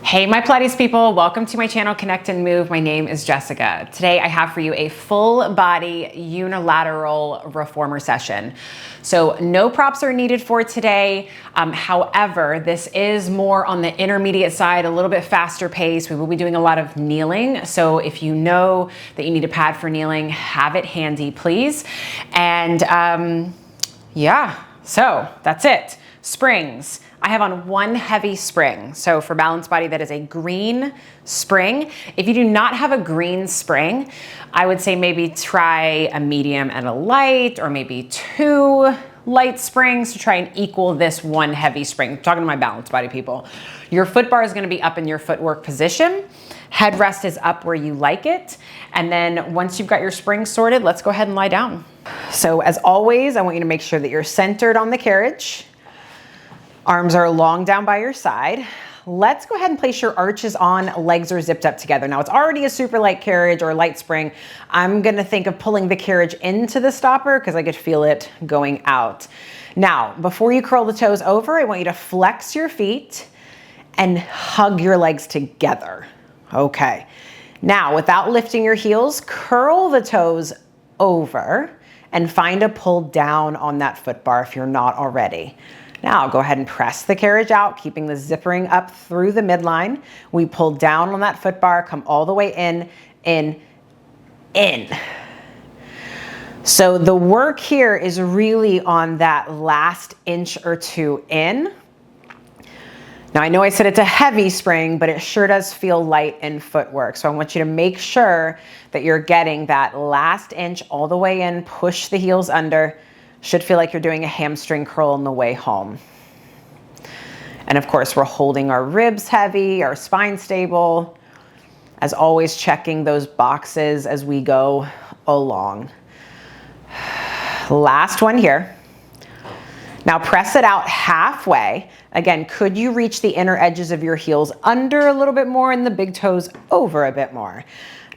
Hey, my Pilates people, welcome to my channel, Connect and Move. My name is Jessica. Today I have for you a full body unilateral reformer session. So no props are needed for today. However, this is more on the intermediate side, a little bit faster pace. We will be doing a lot of kneeling. So if you know that you need a pad for kneeling, have it handy, please. And yeah, so that's it. Springs. I have on one heavy spring. So for balanced body, that is a green spring. If you do not have a green spring, I would say maybe try a medium and a light, or maybe two light springs to try and equal this one heavy spring. I'm talking to my balanced body people. Your foot bar is gonna be up in your footwork position. Headrest is up where you like it. And then once you've got your springs sorted, let's go ahead and lie down. So as always, I want you to make sure that you're centered on the carriage. Arms are long down by your side. Let's go ahead and place your arches on, legs are zipped up together. Now it's already a super light carriage or light spring. I'm gonna think of pulling the carriage into the stopper because I could feel it going out. Now, before you curl the toes over, I want you to flex your feet and hug your legs together. Okay. Now, without lifting your heels, curl the toes over and find a pull down on that foot bar if you're not already. Now go ahead and press the carriage out, keeping the zippering up through the midline. We pull down on that foot bar, come all the way in. So the work here is really on that last inch or two in. Now I know I said it's a heavy spring, but it sure does feel light in footwork. So I want you to make sure that you're getting that last inch all the way in, push the heels under. Should feel like you're doing a hamstring curl on the way home. And of course, we're holding our ribs heavy, our spine stable. As always, checking those boxes as we go along. Last one here. Now press it out halfway. Again, could you reach the inner edges of your heels under a little bit more and the big toes over a bit more?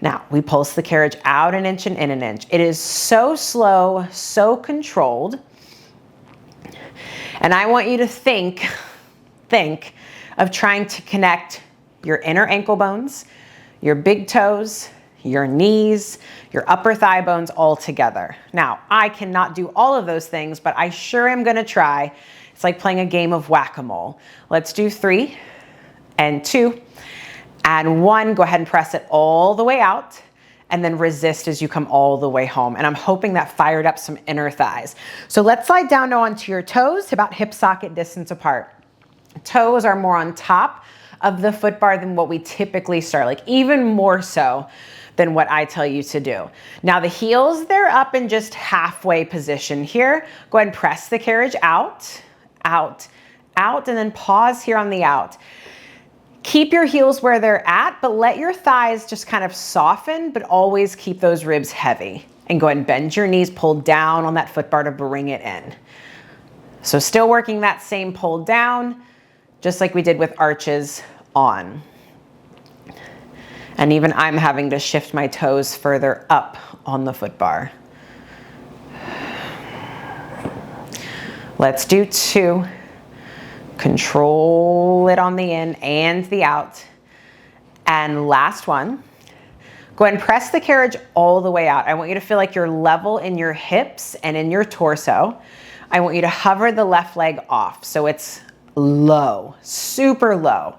Now, we pulse the carriage out an inch and in an inch. It is so slow, so controlled. And I want you to think of trying to connect your inner ankle bones, your big toes, your knees, your upper thigh bones all together. Now, I cannot do all of those things, but I sure am gonna try. It's like playing a game of whack-a-mole. Let's do 3 and 2. And 1, go ahead and press it all the way out and then resist as you come all the way home. And I'm hoping that fired up some inner thighs. So let's slide down now onto your toes, about hip socket distance apart. Toes are more on top of the foot bar than what we typically start, like even more so than what I tell you to do. Now the heels, they're up in just halfway position here. Go ahead and press the carriage out, out, out, and then pause here on the out. Keep your heels where they're at, but let your thighs just kind of soften, but always keep those ribs heavy. And go ahead and bend your knees, pull down on that foot bar to bring it in. So still working that same pull down, just like we did with arches on. And even I'm having to shift my toes further up on the foot bar. Let's do 2. Control it on the in and the out. And last one, go ahead and press the carriage all the way out. I want you to feel like you're level in your hips and in your torso. I want you to hover the left leg off so it's low, super low.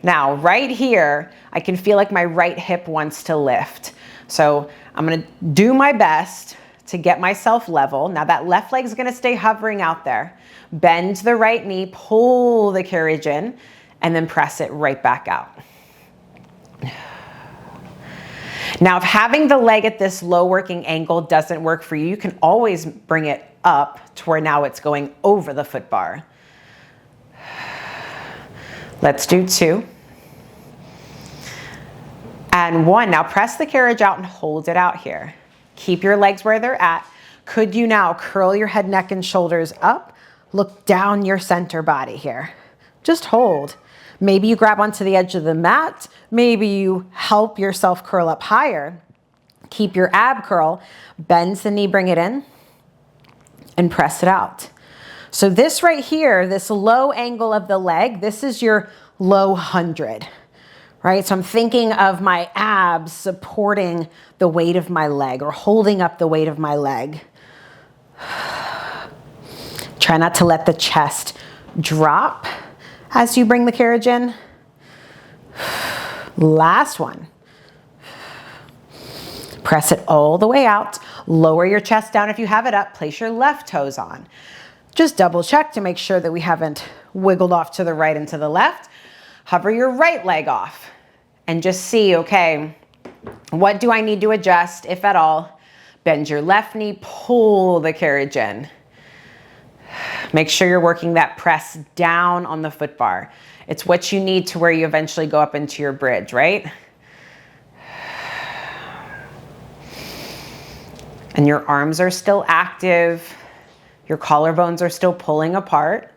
Now right here, I can feel like my right hip wants to lift. So I'm gonna do my best to get myself level. Now that left leg is gonna stay hovering out there. Bend the right knee, pull the carriage in, and then press it right back out. Now, if having the leg at this low working angle doesn't work for you, you can always bring it up to where now it's going over the foot bar. Let's do 2. And 1, now press the carriage out and hold it out here. Keep your legs where they're at. Could you now curl your head, neck, and shoulders up? Look down your center body here. Just hold. Maybe you grab onto the edge of the mat. Maybe you help yourself curl up higher. Keep your ab curl. Bend the knee, bring it in, and press it out. So this right here, this low angle of the leg, this is your low 100, right? So I'm thinking of my abs supporting the weight of my leg or holding up the weight of my leg. Try not to let the chest drop as you bring the carriage in. Last one. Press it all the way out. Lower your chest down if you have it up. Place your left toes on. Just double check to make sure that we haven't wiggled off to the right and to the left. Hover your right leg off and just see, okay, what do I need to adjust, if at all? Bend your left knee, pull the carriage in. Make sure you're working that press down on the foot bar. It's what you need to where you eventually go up into your bridge, right? And your arms are still active. Your collarbones are still pulling apart.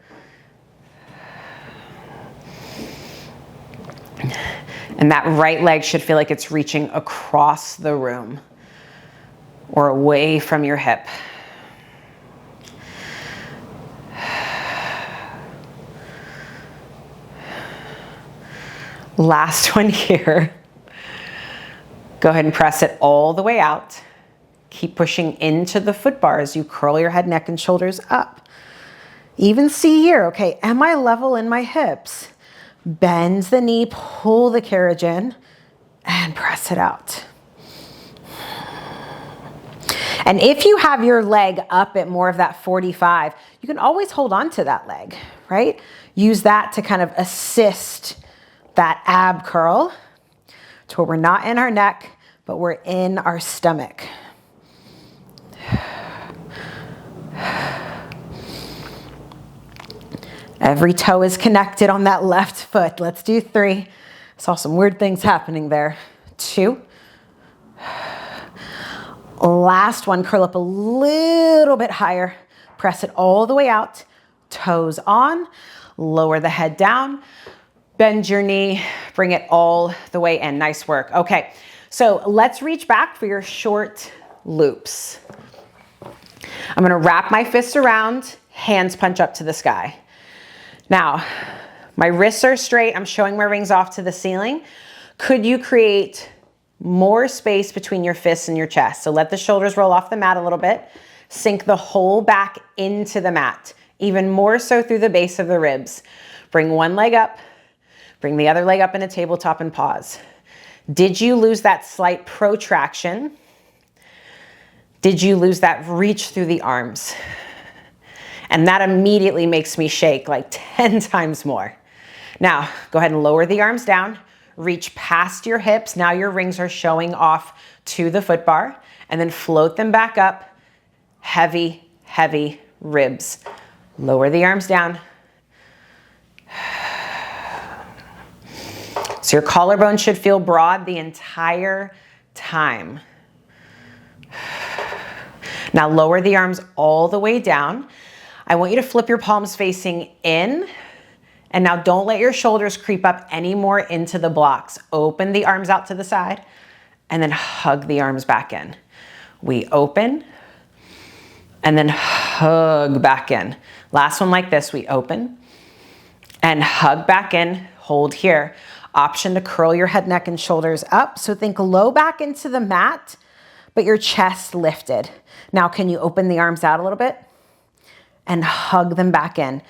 And that right leg should feel like it's reaching across the room or away from your hip. Last one here. Go ahead and press it all the way out. Keep pushing into the foot bar as you curl your head, neck, and shoulders up. Even see here, okay, am I level in my hips? Bend the knee, pull the carriage in, and press it out. And if you have your leg up at more of that 45, you can always hold on to that leg, right? Use that to kind of assist that ab curl to where we're not in our neck, but we're in our stomach. Every toe is connected on that left foot. Let's do 3. Saw some weird things happening there. 2. Last one, curl up a little bit higher. Press it all the way out. Toes on. Lower the head down. Bend your knee. Bring it all the way in. Nice work. Okay, so let's reach back for your short loops. I'm gonna wrap my fists around, hands punch up to the sky. Now, my wrists are straight. I'm showing my rings off to the ceiling. Could you create more space between your fists and your chest? So let the shoulders roll off the mat a little bit. Sink the whole back into the mat, even more so through the base of the ribs. Bring one leg up, bring the other leg up in a tabletop and pause. Did you lose that slight protraction? Did you lose that reach through the arms? And that immediately makes me shake like 10 times more. Now, go ahead and lower the arms down, reach past your hips. Now your rings are showing off to the foot bar, and then float them back up. Heavy, heavy ribs. Lower the arms down. So your collarbone should feel broad the entire time. Now lower the arms all the way down. I want you to flip your palms facing in, and now don't let your shoulders creep up anymore into the blocks. Open the arms out to the side, and then hug the arms back in. We open, and then hug back in. Last one like this, we open, and hug back in, hold here. Option to curl your head, neck, and shoulders up. So think low back into the mat, but your chest lifted. Now can you open the arms out a little bit? And hug them back in.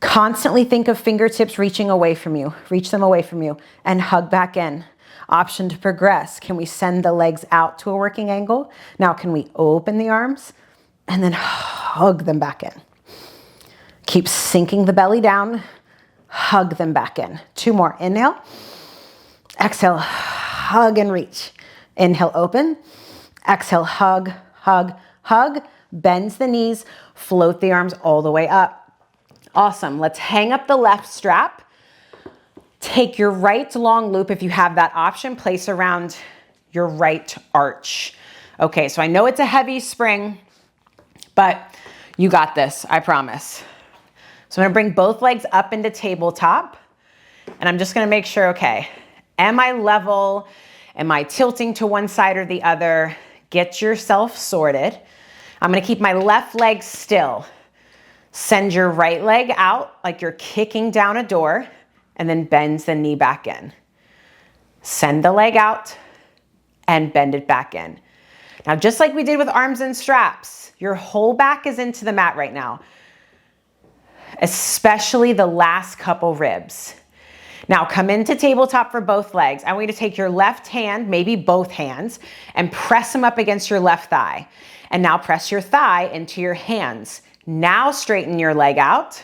Constantly think of fingertips reaching away from you. Reach them away from you and hug back in. Option to progress. Can we send the legs out to a working angle? Now can we open the arms and then hug them back in? Keep sinking the belly down. Hug them back in. 2 more. Inhale. Exhale. Hug and reach. Inhale, open. Exhale, hug, hug, hug. Bends the knees. Float the arms all the way up. Awesome. Let's hang up the left strap. Take your right long loop if you have that option. Place around your right arch. Okay, so I know it's a heavy spring, but you got this, I promise. So I'm gonna bring both legs up into tabletop, and I'm just gonna make sure, okay, am I level? Am I tilting to one side or the other? Get yourself sorted. I'm gonna keep my left leg still. Send your right leg out like you're kicking down a door. and then bend the knee back in. Send the leg out and bend it back in. Now, just like we did with arms and straps, your whole back is into the mat right now, especially the last couple ribs. Now come into tabletop for both legs. I want you to take your left hand, maybe both hands, and press them up against your left thigh. And now press your thigh into your hands. Now straighten your leg out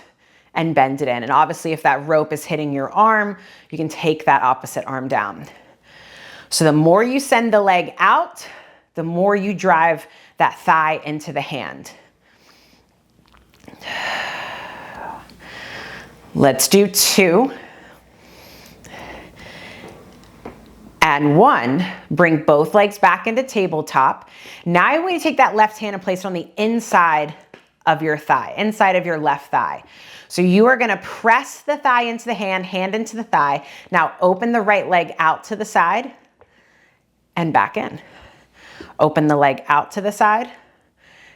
and bend it in. And obviously if that rope is hitting your arm, you can take that opposite arm down. So the more you send the leg out, the more you drive that thigh into the hand. Let's do 2. And 1, bring both legs back into tabletop. Now I want you to take that left hand and place it on the inside of your thigh, inside of your left thigh. So you are gonna press the thigh into the hand, hand into the thigh. Now open the right leg out to the side and back in. Open the leg out to the side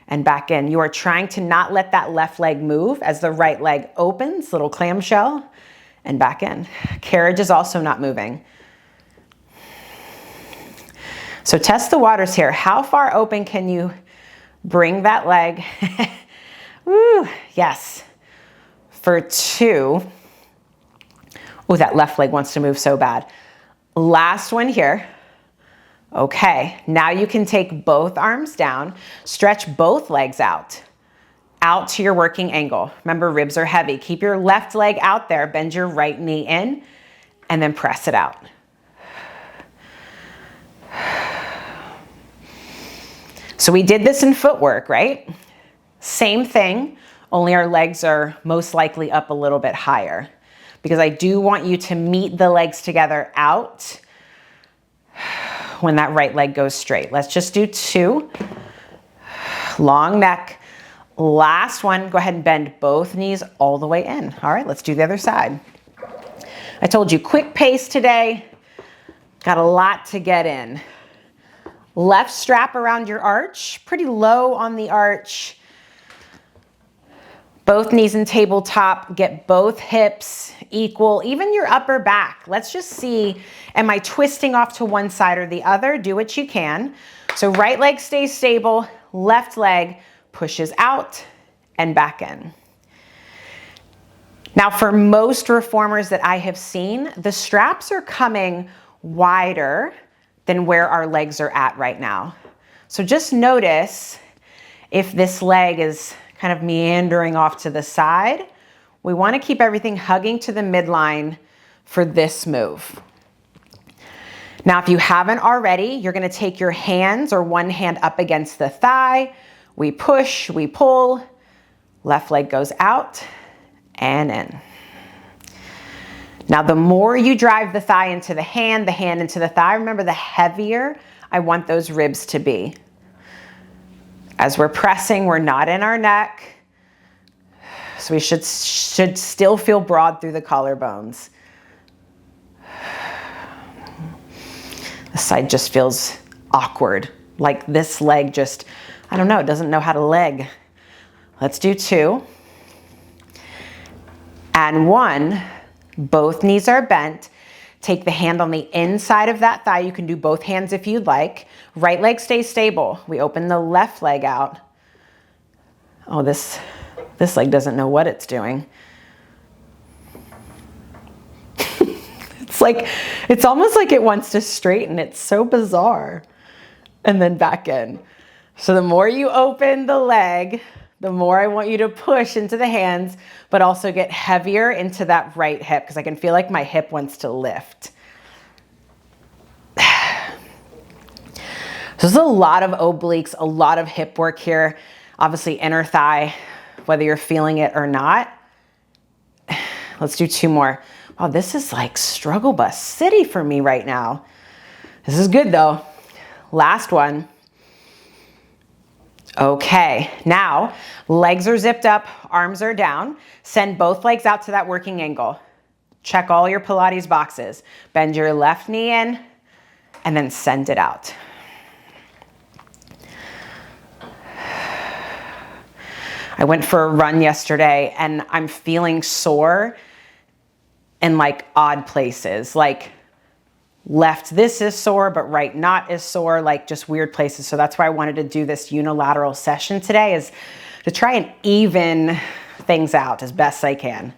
and back in. You are trying to not let that left leg move as the right leg opens, little clamshell, and back in. Carriage is also not moving. So test the waters here. How far open can you bring that leg? Woo, yes. For 2. Oh, that left leg wants to move so bad. Last one here. Okay, now you can take both arms down, stretch both legs out to your working angle. Remember, ribs are heavy. Keep your left leg out there, bend your right knee in, and then press it out. So we did this in footwork, right? Same thing, only our legs are most likely up a little bit higher because I do want you to meet the legs together out when that right leg goes straight. Let's just do 2. Long neck. Last one, go ahead and bend both knees all the way in. All right, let's do the other side. I told you quick pace today. Got a lot to get in. Left strap around your arch, pretty low on the arch. Both knees in tabletop, get both hips equal, even your upper back. Let's just see, am I twisting off to one side or the other? Do what you can. So right leg stays stable, left leg pushes out and back in. Now for most reformers that I have seen, the straps are coming wider than where our legs are at right now. So just notice if this leg is kind of meandering off to the side. We want to keep everything hugging to the midline for this move. Now, if you haven't already, you're going to take your hands or one hand up against the thigh. We push, we pull, left leg goes out and in. Now, the more you drive the thigh into the hand into the thigh, remember the heavier I want those ribs to be. As we're pressing, we're not in our neck. So we should still feel broad through the collarbones. This side just feels awkward. Like this leg just, I don't know, it doesn't know how to leg. Let's do 2. And 1, both knees are bent. Take the hand on the inside of that thigh. You can do both hands if you'd like. Right leg stays stable. We open the left leg out. Oh, this leg doesn't know what it's doing. It's almost like it wants to straighten. It's so bizarre. And then back in. So the more you open the leg, the more I want you to push into the hands, but also get heavier into that right hip because I can feel like my hip wants to lift. So there's a lot of obliques, a lot of hip work here. Obviously inner thigh, whether you're feeling it or not. Let's do 2 more. Wow, this is like struggle bus city for me right now. This is good though. Last one. Okay, now legs are zipped up, arms are down. Send both legs out to that working angle. Check all your Pilates boxes. Bend your left knee in and then send it out. I went for a run yesterday and I'm feeling sore in like odd places, like left this is sore, but right not as sore, like just weird places. So that's why I wanted to do this unilateral session today, is to try and even things out as best I can.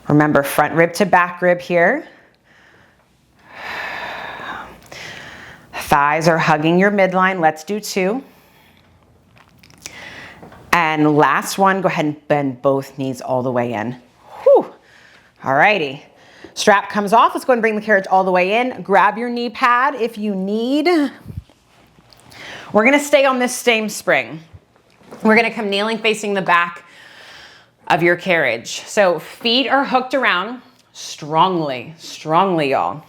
Remember, front rib to back rib here. Thighs are hugging your midline. Let's do 2. And last one, go ahead and bend both knees all the way in. Whew. Alrighty. Strap comes off. Let's go ahead and bring the carriage all the way in. Grab your knee pad if you need. We're gonna stay on this same spring. We're gonna come kneeling facing the back of your carriage. So feet are hooked around strongly, y'all.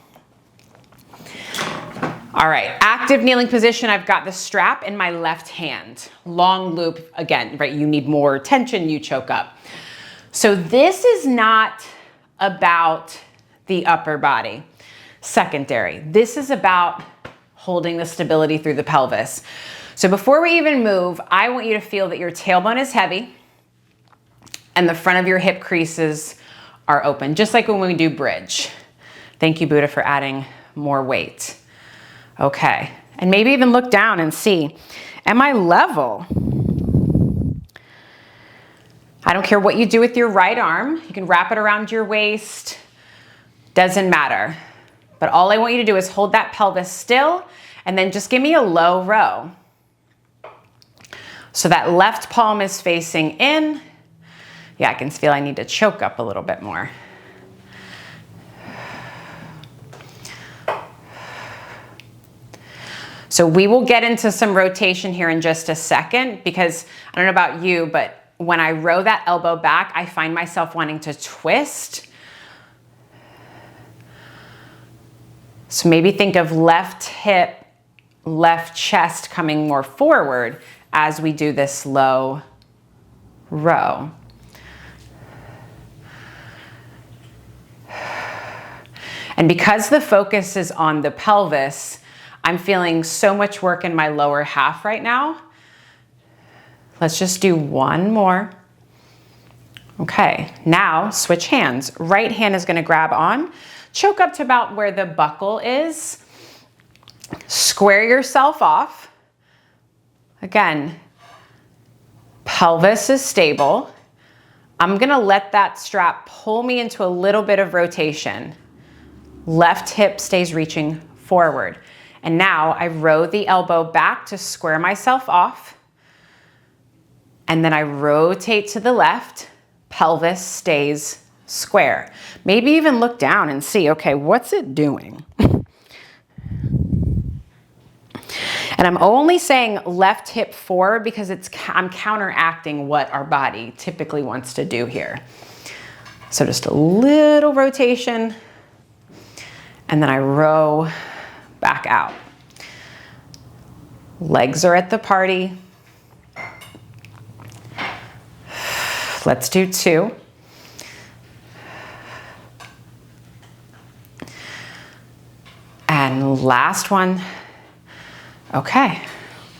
All right, active kneeling position. I've got the strap in my left hand. Long loop, again, right? You need more tension, you choke up. So this is not about the upper body. Secondary. This is about holding the stability through the pelvis. So before we even move, I want you to feel that your tailbone is heavy and the front of your hip creases are open, just like when we do bridge. Thank you, Buddha, for adding more weight. Okay, and maybe even look down and see, am I level? I don't care what you do with your right arm. You can wrap it around your waist, doesn't matter. But all I want you to do is hold that pelvis still and then just give me a low row. So that left palm is facing in. Yeah, I can feel I need to choke up a little bit more. So we will get into some rotation here in just a second, because I don't know about you, but when I row that elbow back, I find myself wanting to twist. So maybe think of left hip, left chest coming more forward as we do this low row. And because the focus is on the pelvis, I'm feeling so much work in my lower half right now. Let's just do one more. Okay, now switch hands. Right hand is gonna grab on. Choke up to about where the buckle is. Square yourself off. Again, pelvis is stable. I'm gonna let that strap pull me into a little bit of rotation. Left hip stays reaching forward. And now I row the elbow back to square myself off. And then I rotate to the left, pelvis stays square. Maybe even look down and see, okay, what's it doing? And I'm only saying left hip forward because I'm counteracting what our body typically wants to do here. So just a little rotation, and then I row back out. Legs are at the party. Let's do 2. And last one. Okay,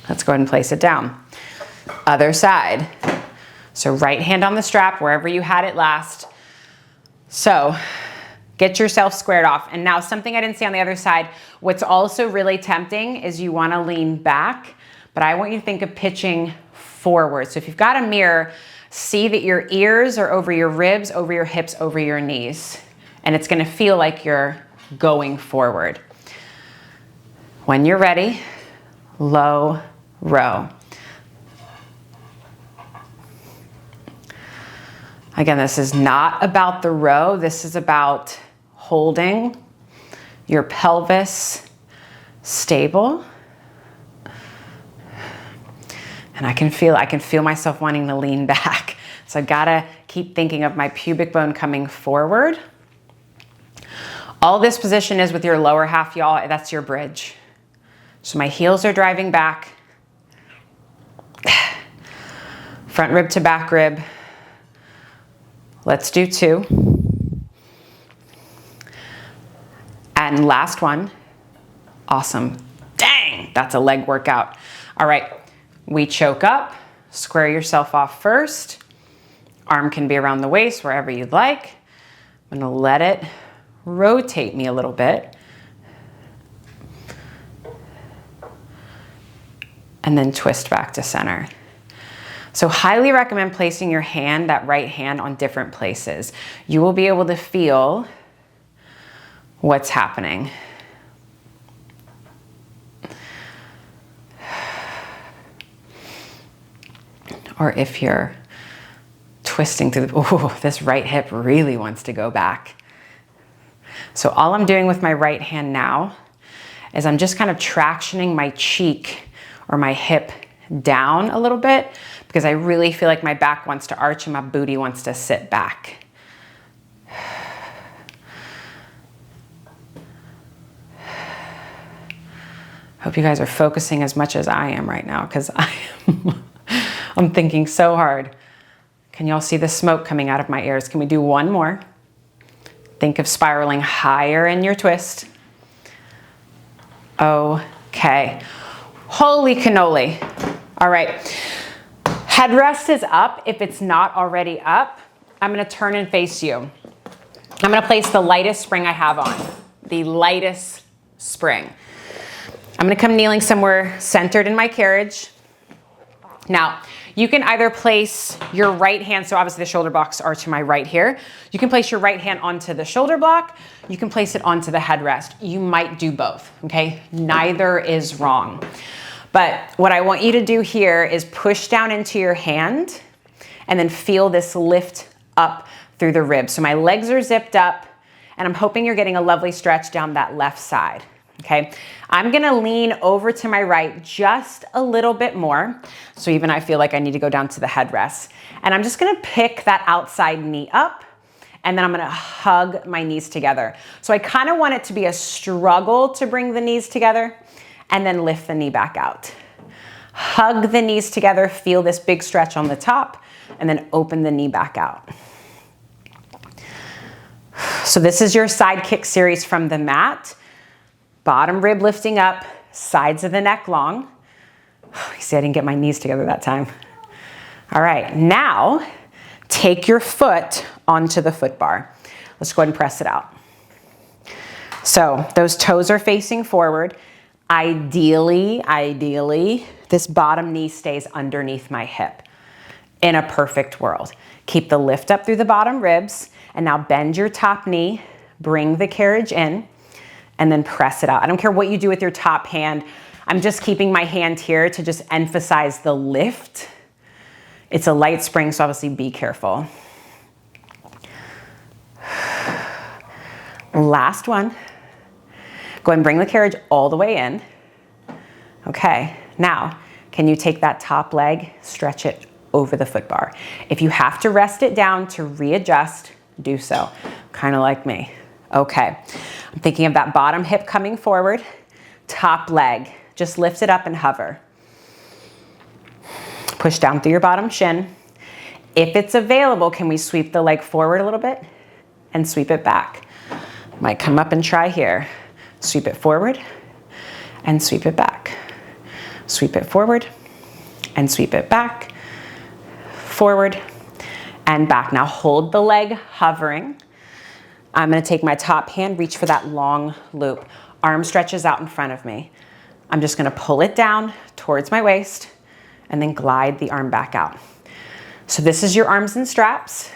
let's go ahead and place it down. Other side. So right hand on the strap, wherever you had it last. So get yourself squared off. And now something I didn't say on the other side, what's also really tempting is you wanna lean back, but I want you to think of pitching forward. So if you've got a mirror, see that your ears are over your ribs, over your hips, over your knees. And it's gonna feel like you're going forward. When you're ready, low row. Again, this is not about the row. This is about holding your pelvis stable. And I can feel myself wanting to lean back. So I gotta keep thinking of my pubic bone coming forward. All this position is with your lower half, y'all. That's your bridge. So my heels are driving back. Front rib to back rib. Let's do 2. And last one. Awesome. Dang, that's a leg workout. All right, we choke up, square yourself off first, Arm can be around the waist, wherever you'd like. I'm gonna let it rotate me a little bit. And then twist back to center. So highly recommend placing your hand, that right hand, on different places. You will be able to feel what's happening. Or if you're twisting through this right hip really wants to go back. So all I'm doing with my right hand now is I'm just kind of tractioning my cheek or my hip down a little bit because I really feel like my back wants to arch and my booty wants to sit back. Hope you guys are focusing as much as I am right now because I'm thinking so hard. Can y'all see the smoke coming out of my ears? Can we do one more? Think of spiraling higher in your twist. Okay. Holy cannoli. All right. Headrest is up. If it's not already up, I'm going to turn and face you. I'm going to place the lightest spring I have on. The lightest spring. I'm going to come kneeling somewhere centered in my carriage. Now, you can either place your right hand, so obviously the shoulder blocks are to my right here. You can place your right hand onto the shoulder block. You can place it onto the headrest. You might do both, okay? Neither is wrong. But what I want you to do here is push down into your hand and then feel this lift up through the ribs. So my legs are zipped up and I'm hoping you're getting a lovely stretch down that left side. Okay, I'm gonna lean over to my right just a little bit more. So even I feel like I need to go down to the headrest. And I'm just gonna pick that outside knee up and then I'm gonna hug my knees together. So I kind of want it to be a struggle to bring the knees together and then lift the knee back out. Hug the knees together, feel this big stretch on the top and then open the knee back out. So this is your side kick series from the mat. Bottom rib lifting up, sides of the neck long. You see, I didn't get my knees together that time. All right, now take your foot onto the foot bar. Let's go ahead and press it out. So those toes are facing forward. Ideally, this bottom knee stays underneath my hip. In a perfect world. Keep the lift up through the bottom ribs and now bend your top knee, bring the carriage in, and then press it out. I don't care what you do with your top hand. I'm just keeping my hand here to just emphasize the lift. It's a light spring, so obviously be careful. Last one. Go ahead and bring the carriage all the way in. Okay, now, can you take that top leg, stretch it over the foot bar? If you have to rest it down to readjust, do so. Kind of like me. Okay, I'm thinking of that bottom hip coming forward, top leg, just lift it up and hover. Push down through your bottom shin. If it's available, can we sweep the leg forward a little bit and sweep it back? Might come up and try here. Sweep it forward and sweep it back. Sweep it forward and sweep it back, forward and back. Now hold the leg hovering. I'm gonna take my top hand, reach for that long loop. Arm stretches out in front of me. I'm just gonna pull it down towards my waist and then glide the arm back out. So this is your arms and straps.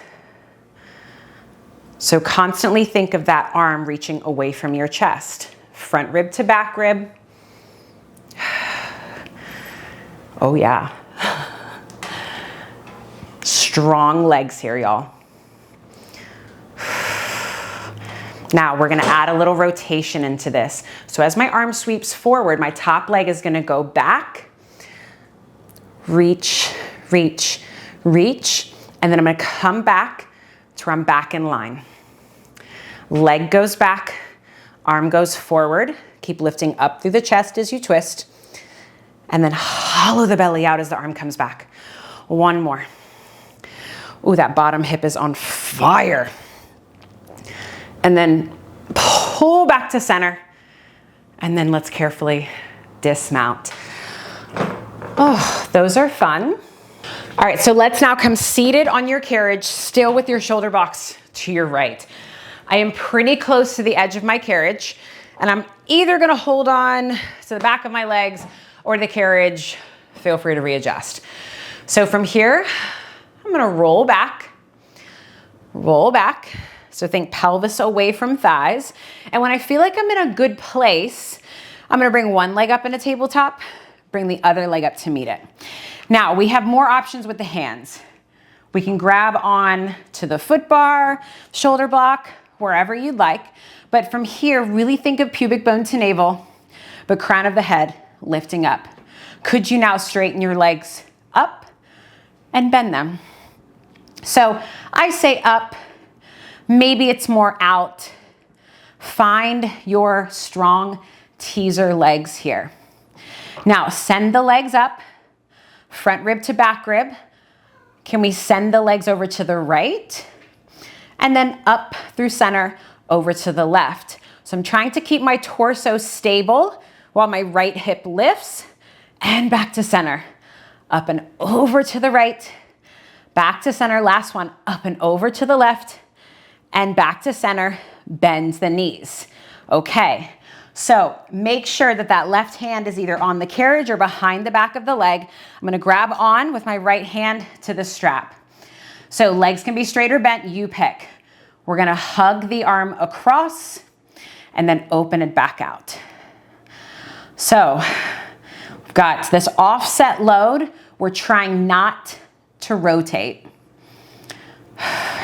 So constantly think of that arm reaching away from your chest. Front rib to back rib. Oh yeah. Strong legs here, y'all. Now we're gonna add a little rotation into this. So as my arm sweeps forward, my top leg is gonna go back, reach, reach, reach, and then I'm gonna come back to where I'm back in line. Leg goes back, arm goes forward. Keep lifting up through the chest as you twist, and then hollow the belly out as the arm comes back. One more. Ooh, that bottom hip is on fire. And then pull back to center. And then let's carefully dismount. Oh, those are fun. All right, so let's now come seated on your carriage, still with your shoulder blocks to your right. I am pretty close to the edge of my carriage, and I'm either gonna hold on to the back of my legs or the carriage. Feel free to readjust. So from here, I'm gonna roll back. So think pelvis away from thighs. And when I feel like I'm in a good place, I'm gonna bring one leg up in a tabletop, bring the other leg up to meet it. Now, we have more options with the hands. We can grab on to the foot bar, shoulder block, wherever you'd like. But from here, really think of pubic bone to navel, but crown of the head lifting up. Could you now straighten your legs up and bend them? So I say up, maybe it's more out. Find your strong teaser legs here. Now send the legs up, front rib to back rib. Can we send the legs over to the right? And then up through center, over to the left. So I'm trying to keep my torso stable while my right hip lifts, and back to center. Up and over to the right, back to center. Last one, up and over to the left, and back to center, bend the knees. Okay, so make sure that that left hand is either on the carriage or behind the back of the leg. I'm gonna grab on with my right hand to the strap. So legs can be straight or bent, you pick. We're gonna hug the arm across and then open it back out. So we've got this offset load. We're trying not to rotate.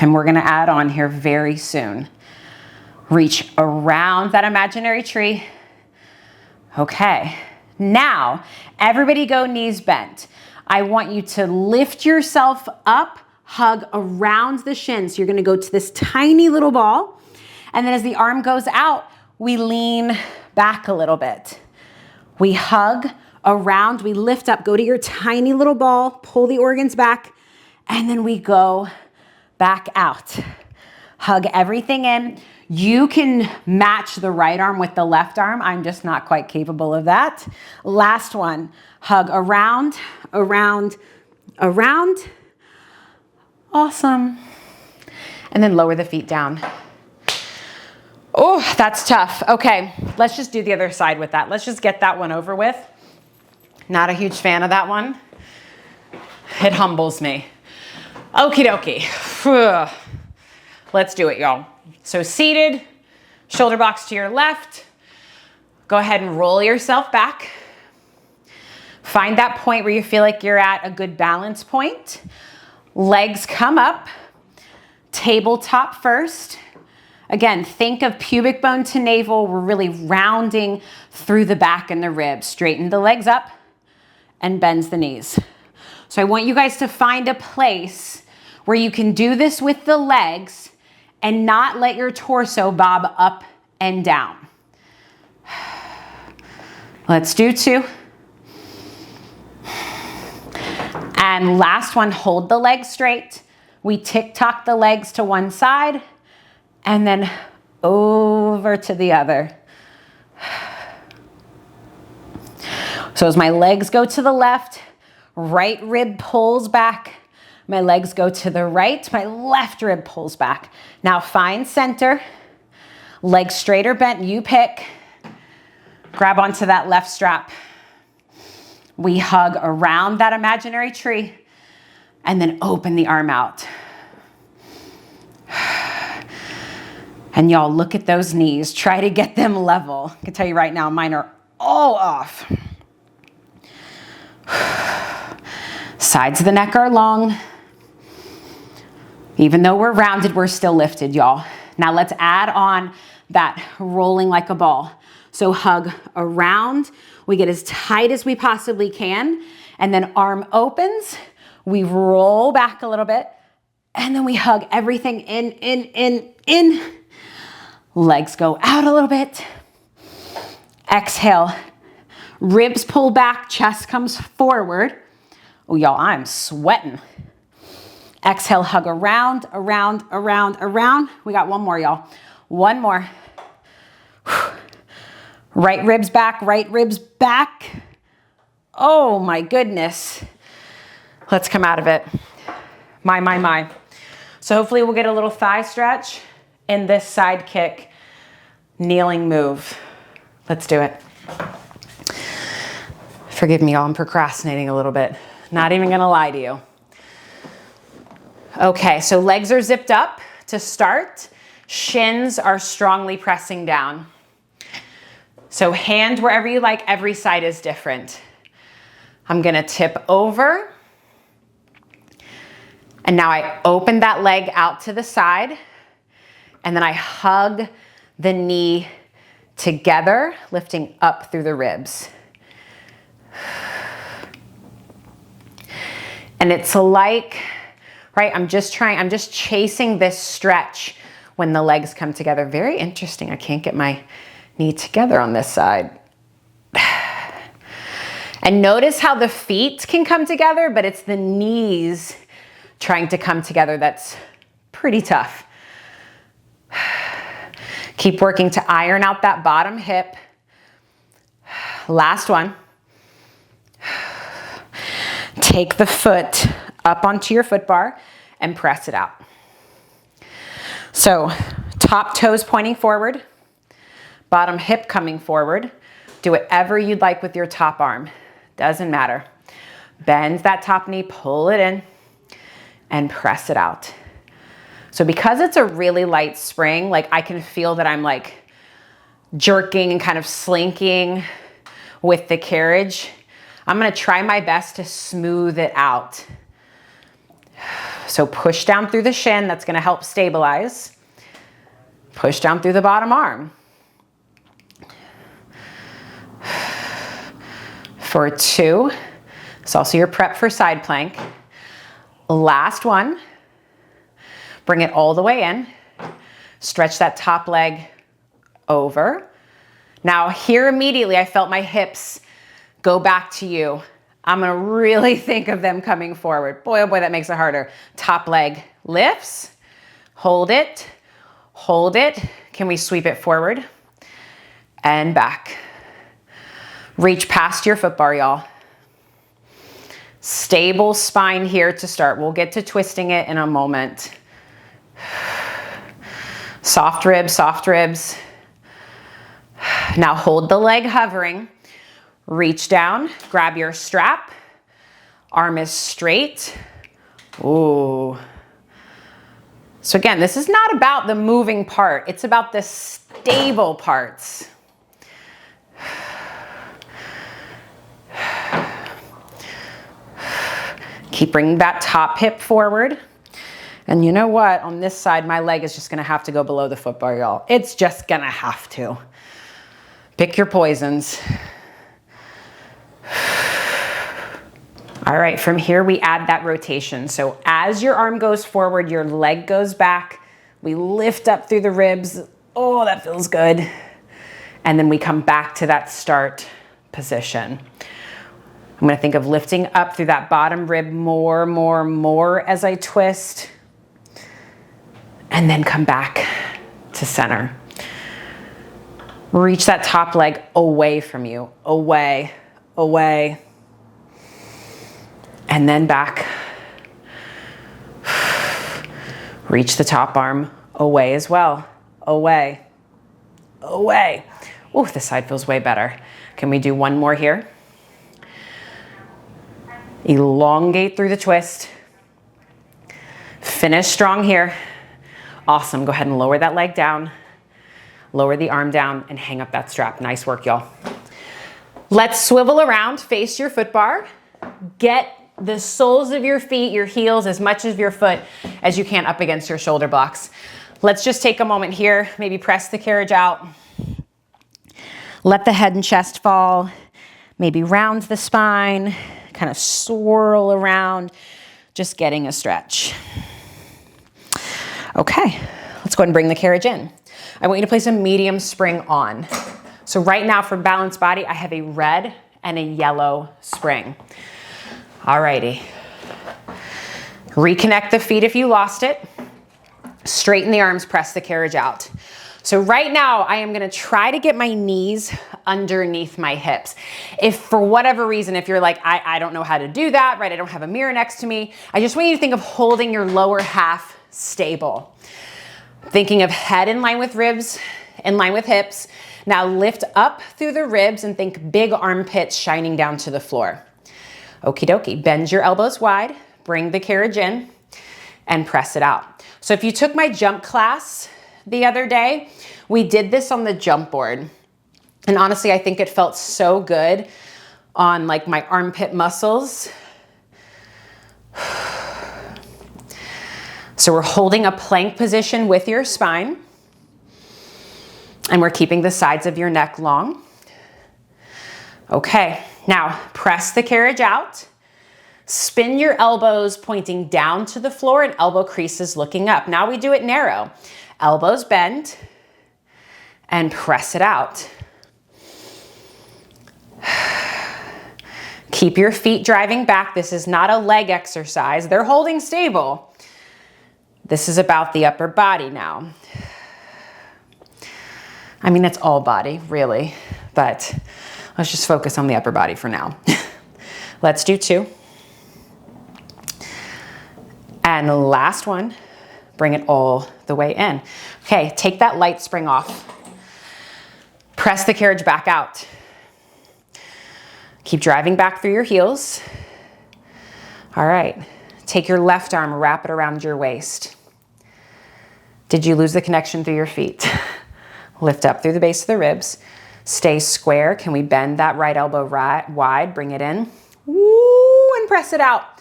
And we're gonna add on here very soon. Reach around that imaginary tree. Okay, now everybody go knees bent. I want you to lift yourself up, hug around the shins. So you're gonna go to this tiny little ball. And then as the arm goes out, we lean back a little bit. We hug around, we lift up, go to your tiny little ball, pull the organs back, and then we go back out. Hug everything in. You can match the right arm with the left arm. I'm just not quite capable of that. Last one, hug around, around, around. Awesome. And then lower the feet down. Oh, that's tough. Okay, let's just do the other side with that. Let's just get that one over with. Not a huge fan of that one. It humbles me. Okie dokie. Let's do it, y'all. So seated, shoulder blocks to your left. Go ahead and roll yourself back. Find that point where you feel like you're at a good balance point. Legs come up, tabletop first. Again, think of pubic bone to navel. We're really rounding through the back and the ribs. Straighten the legs up and bends the knees. So I want you guys to find a place where you can do this with the legs and not let your torso bob up and down. Let's do two. And last one, hold the legs straight. We tick-tock the legs to one side and then over to the other. So as my legs go to the left, right rib pulls back. My legs go to the right, my left rib pulls back. Now find center, legs straight or bent, you pick. Grab onto that left strap. We hug around that imaginary tree and then open the arm out. And y'all look at those knees, try to get them level. I can tell you right now, mine are all off. Sides of the neck are long. Even though we're rounded, we're still lifted, y'all. Now let's add on that rolling like a ball. So hug around, we get as tight as we possibly can, and then arm opens, we roll back a little bit, and then we hug everything in. Legs go out a little bit. Exhale, ribs pull back, chest comes forward. Oh, y'all, I'm sweating. Exhale, hug around, around, around, around. We got one more, y'all. One more. Right ribs back, right ribs back. Oh my goodness. Let's come out of it. My. So hopefully we'll get a little thigh stretch in this side kick kneeling move. Let's do it. Forgive me, y'all, I'm procrastinating a little bit. Not even gonna lie to you. Okay, so legs are zipped up to start. Shins are strongly pressing down. So hand wherever you like, every side is different. I'm gonna tip over. And now I open that leg out to the side, and then I hug the knee together, lifting up through the ribs. And it's like, right, I'm just chasing this stretch when the legs come together. Very interesting. I can't get my knee together on this side. And notice how the feet can come together, but it's the knees trying to come together that's pretty tough. Keep working to iron out that bottom hip. Last one. Take the foot up onto your foot bar and press it out. So top toes pointing forward, bottom hip coming forward. Do whatever you'd like with your top arm. Doesn't matter. Bend that top knee, pull it in, and press it out. So because it's a really light spring, like I can feel that I'm like jerking and kind of slinking with the carriage. I'm gonna try my best to smooth it out. So push down through the shin, that's gonna help stabilize. Push down through the bottom arm. For 2, it's also your prep for side plank. Last one, bring it all the way in. Stretch that top leg over. Now here immediately I felt my hips go back to you. I'm gonna really think of them coming forward. Boy, oh boy, that makes it harder. Top leg lifts, hold it. Can we sweep it forward and back? Reach past your foot bar, y'all. Stable spine here to start. We'll get to twisting it in a moment. Soft ribs, soft ribs. Now hold the leg hovering. Reach down, grab your strap. Arm is straight. Ooh. So again, this is not about the moving part. It's about the stable parts. Keep bringing that top hip forward. And you know what? On this side, my leg is just gonna have to go below the foot bar, y'all. It's just gonna have to. Pick your poisons. All right, from here we add that rotation. So as your arm goes forward, your leg goes back. We lift up through the ribs. Oh, that feels good. And then we come back to that start position. I'm gonna think of lifting up through that bottom rib more as I twist. And then come back to center. Reach that top leg away from you, away. And then back. Reach the top arm away as well, away. Ooh, this side feels way better. Can we do one more here? Elongate through the twist. Finish strong here. Awesome, go ahead and lower that leg down. Lower the arm down and hang up that strap. Nice work, y'all. Let's swivel around, face your foot bar. Get the soles of your feet, your heels, as much of your foot as you can up against your shoulder blocks. Let's just take a moment here, maybe press the carriage out. Let the head and chest fall. Maybe round the spine, kind of swirl around, just getting a stretch. Okay, let's go ahead and bring the carriage in. I want you to place a medium spring on. So right now for balanced body, I have a red and a yellow spring. Alrighty. Reconnect the feet if you lost it. Straighten the arms, press the carriage out. So right now I am gonna try to get my knees underneath my hips. If for whatever reason, if you're like, I don't know how to do that, right? I don't have a mirror next to me. I just want you to think of holding your lower half stable. Thinking of head in line with ribs, in line with hips. Now lift up through the ribs and think big armpits shining down to the floor. Okie dokie, bend your elbows wide, bring the carriage in and press it out. So if you took my jump class the other day, we did this on the jump board. And honestly, I think it felt so good on like my armpit muscles. So we're holding a plank position with your spine and we're keeping the sides of your neck long. Okay, now press the carriage out. Spin your elbows pointing down to the floor and elbow creases looking up. Now we do it narrow. Elbows bend and press it out. Keep your feet driving back. This is not a leg exercise. They're holding stable. This is about the upper body now. I mean, it's all body, really, but let's just focus on the upper body for now. Let's do 2. And last one, bring it all the way in. Okay, take that light spring off. Press the carriage back out. Keep driving back through your heels. All right, take your left arm, wrap it around your waist. Did you lose the connection through your feet? Lift up through the base of the ribs. Stay square. Can we bend that right elbow wide? Bring it in. Woo, and press it out.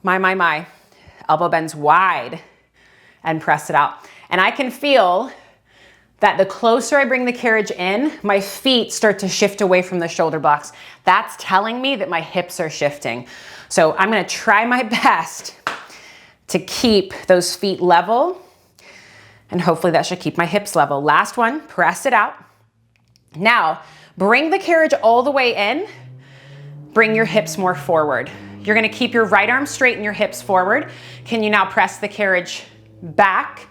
My. Elbow bends wide and press it out. And I can feel that the closer I bring the carriage in, my feet start to shift away from the shoulder blocks. That's telling me that my hips are shifting. So I'm gonna try my best to keep those feet level, and hopefully that should keep my hips level. Last one, press it out. Now, bring the carriage all the way in, bring your hips more forward. You're gonna keep your right arm straight and your hips forward. Can you now press the carriage back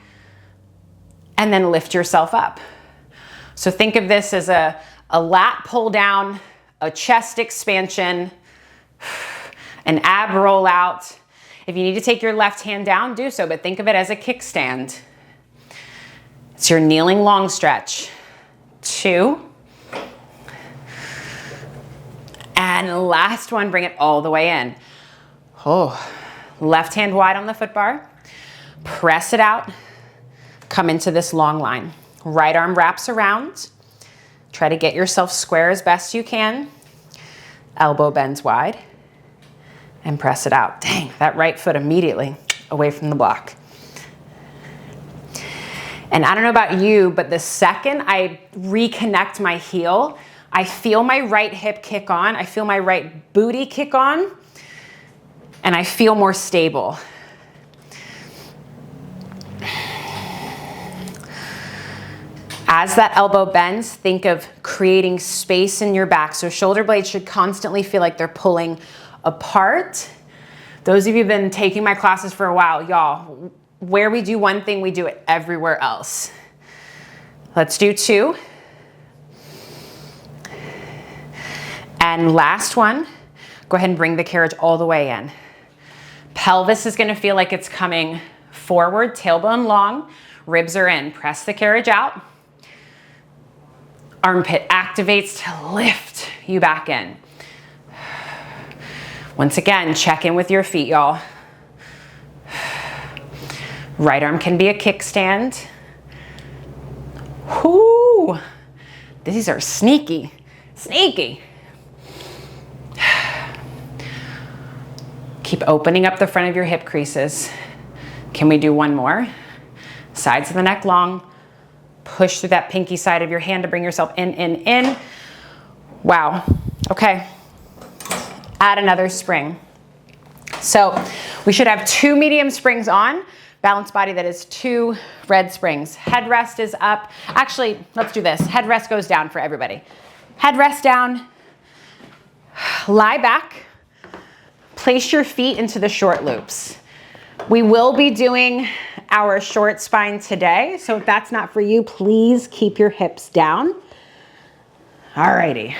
and then lift yourself up? So think of this as a lat pull down, a chest expansion, an ab roll out. If you need to take your left hand down, do so, but think of it as a kickstand. It's your kneeling long stretch. 2. And last one, bring it all the way in. Oh, left hand wide on the foot bar. Press it out. Come into this long line. Right arm wraps around. Try to get yourself square as best you can. Elbow bends wide. And press it out. Dang, that right foot immediately away from the block. And I don't know about you, but the second I reconnect my heel, I feel my right hip kick on, I feel my right booty kick on, and I feel more stable. As that elbow bends, think of creating space in your back. So shoulder blades should constantly feel like they're pulling apart. Those of you who've been taking my classes for a while, y'all, where we do one thing, we do it everywhere else. Let's do 2. And last one, go ahead and bring the carriage all the way in. Pelvis is gonna feel like it's coming forward, tailbone long, ribs are in. Press the carriage out. Armpit activates to lift you back in. Once again, check in with your feet, y'all. Right arm can be a kickstand. Whoo! These are sneaky, sneaky. Keep opening up the front of your hip creases. Can we do one more? Sides of the neck long. Push through that pinky side of your hand to bring yourself in. Wow, okay. Add another spring. So we should have 2 medium springs on. Balanced body, that is 2 red springs. Headrest is up. Actually, let's do this. Headrest goes down for everybody. Headrest down. Lie back. Place your feet into the short loops. We will be doing our short spine today. So if that's not for you, please keep your hips down. Alrighty.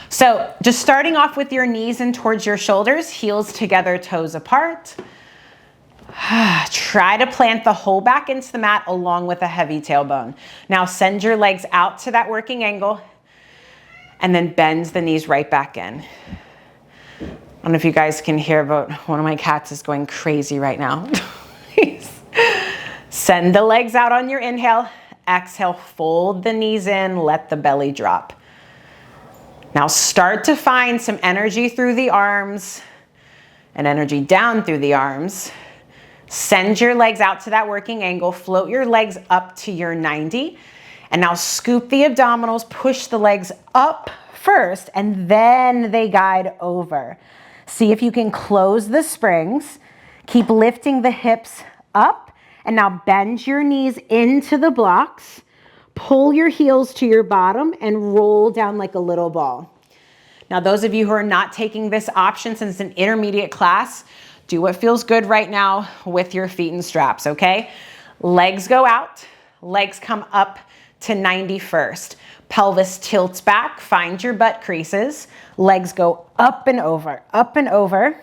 So just starting off with your knees in towards your shoulders, heels together, toes apart. Try to plant the whole back into the mat along with a heavy tailbone. Now send your legs out to that working angle and then bend the knees right back in. I don't know if you guys can hear, but one of my cats is going crazy right now. Send the legs out on your inhale. Exhale, fold the knees in, let the belly drop. Now start to find some energy through the arms and energy down through the arms. Send your legs out to that working angle. Float your legs up to your 90. And now scoop the abdominals, push the legs up first, and then they guide over. See if you can close the springs. Keep lifting the hips up, and now bend your knees into the blocks. Pull your heels to your bottom and roll down like a little ball. Now, those of you who are not taking this option since it's an intermediate class, do what feels good right now with your feet and straps, okay? Legs go out, legs come up to 90 first. Pelvis tilts back, find your butt creases. Legs go up and over, up and over.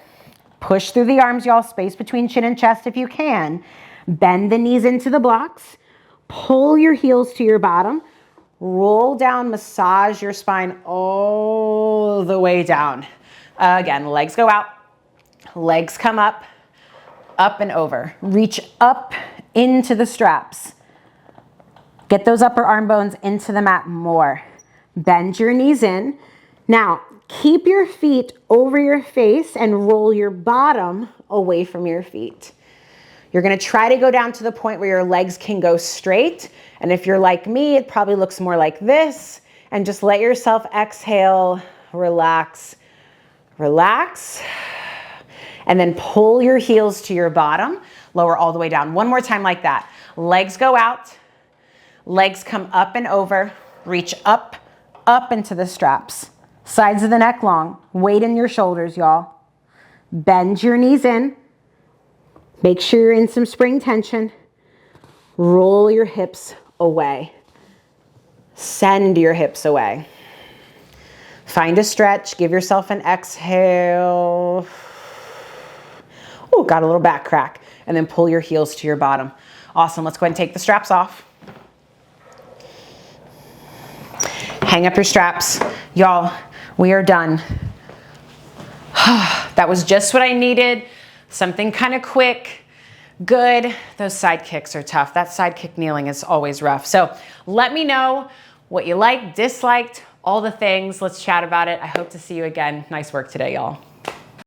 Push through the arms, y'all. Space between chin and chest if you can. Bend the knees into the blocks. Pull your heels to your bottom. Roll down, massage your spine all the way down. Again, legs go out, legs come up and over. Reach up into the straps. Get those upper arm bones into the mat more. Bend your knees in. Now, keep your feet over your face and roll your bottom away from your feet. You're gonna try to go down to the point where your legs can go straight. And if you're like me, it probably looks more like this. And just let yourself exhale, relax, relax. And then pull your heels to your bottom, lower all the way down. One more time like that. Legs go out, legs come up and over, reach up into the straps. Sides of the neck long, weight in your shoulders, y'all. Bend your knees in. Make sure you're in some spring tension. Roll your hips away. Send your hips away. Find a stretch. Give yourself an exhale. Oh, got a little back crack. And then pull your heels to your bottom. Awesome. Let's go ahead and take the straps off. Hang up your straps. Y'all, we are done. That was just what I needed. Something kind of quick, good. Those side kicks are tough. That side kick kneeling is always rough. So let me know what you liked, disliked, all the things. Let's chat about it. I hope to see you again. Nice work today, y'all.